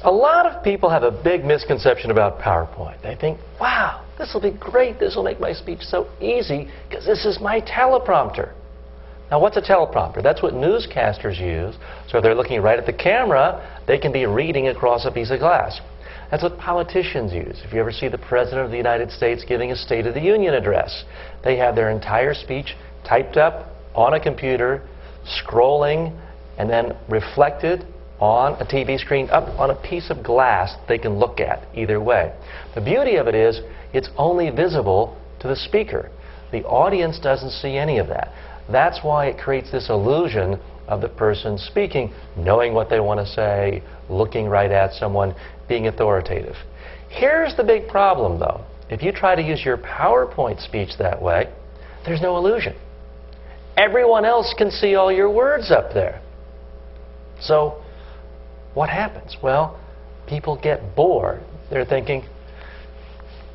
A lot of people have a big misconception about PowerPoint. They think, wow, this will be great. This will make my speech so easy because this is my teleprompter. Now, what's a teleprompter? That's what newscasters use. So if they're looking right at the camera, they can be reading across a piece of glass. That's what politicians use. If you ever see the President of the United States giving a State of the Union address, they have their entire speech typed up on a computer, scrolling, and then reflected on a TV screen up on a piece of glass they can look at either way. The beauty of it is it's only visible to the speaker. The audience doesn't see any of that. That's why it creates this illusion of the person speaking, knowing what they want to say, looking right at someone, being authoritative. Here's the big problem, though. If you try to use your PowerPoint speech that way, there's no illusion. Everyone else can see all your words up there. So what happens? Well, people get bored. They're thinking,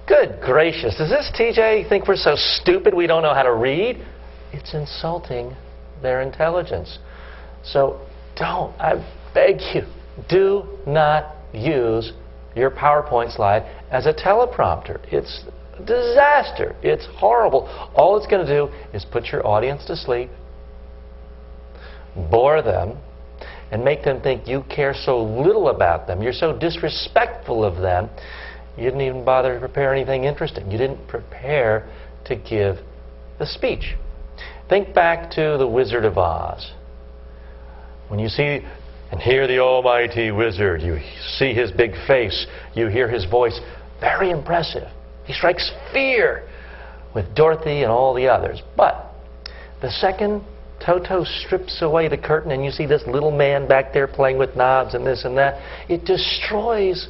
good gracious, does this TJ think we're so stupid we don't know how to read? It's insulting their intelligence. So I beg you, do not use your PowerPoint slide as a teleprompter. It's a disaster. It's horrible. All it's going to do is put your audience to sleep, bore them, and make them think you care so little about them. You're so disrespectful of them, you didn't even bother to prepare anything interesting. You didn't prepare to give the speech. Think back to The Wizard of Oz. When you see and hear the almighty wizard, you see his big face, you hear his voice, very impressive. He strikes fear with Dorothy and all the others. But the second Toto strips away the curtain and you see this little man back there playing with knobs and this and that, it destroys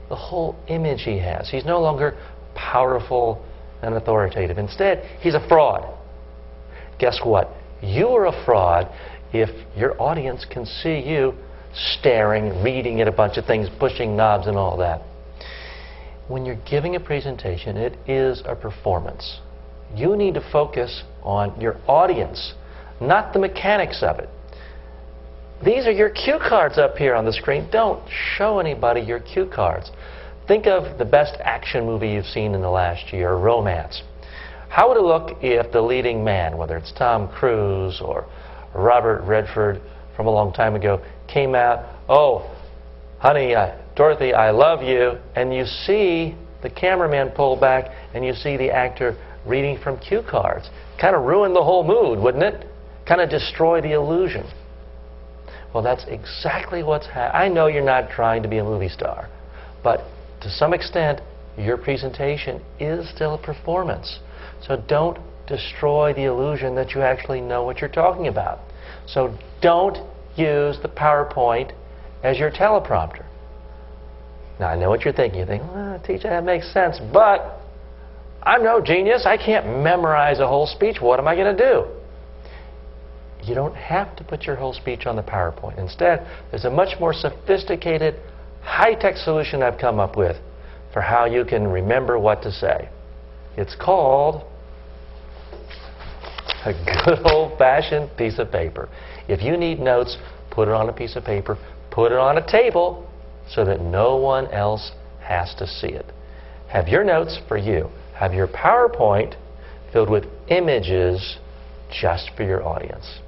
the whole image he has. He's no longer powerful and authoritative. Instead, he's a fraud. Guess what? You are a fraud if your audience can see you staring, reading at a bunch of things, pushing knobs and all that. When you're giving a presentation, it is a performance. You need to focus on your audience, not the mechanics of it. These are your cue cards up here on the screen. Don't show anybody your cue cards. Think of the best action movie you've seen in the last year, romance. How would it look if the leading man, whether it's Tom Cruise or Robert Redford from a long time ago, came out, oh, honey, Dorothy, I love you, and you see the cameraman pull back and you see the actor reading from cue cards. Kind of ruin the whole mood, wouldn't it? Kind of destroy the illusion. Well, that's exactly what's happening. I know you're not trying to be a movie star, but to some extent, your presentation is still a performance. So don't destroy the illusion that you actually know what you're talking about. So don't use the PowerPoint as your teleprompter. Now, I know what you're thinking. You think, well, teacher, that makes sense, but I'm no genius. I can't memorize a whole speech. What am I going to do? You don't have to put your whole speech on the PowerPoint. Instead, there's a much more sophisticated, high-tech solution I've come up with for how you can remember what to say. It's called a good old-fashioned piece of paper. If you need notes, put it on a piece of paper, put it on a table so that no one else has to see it. Have your notes for you. Have your PowerPoint filled with images just for your audience.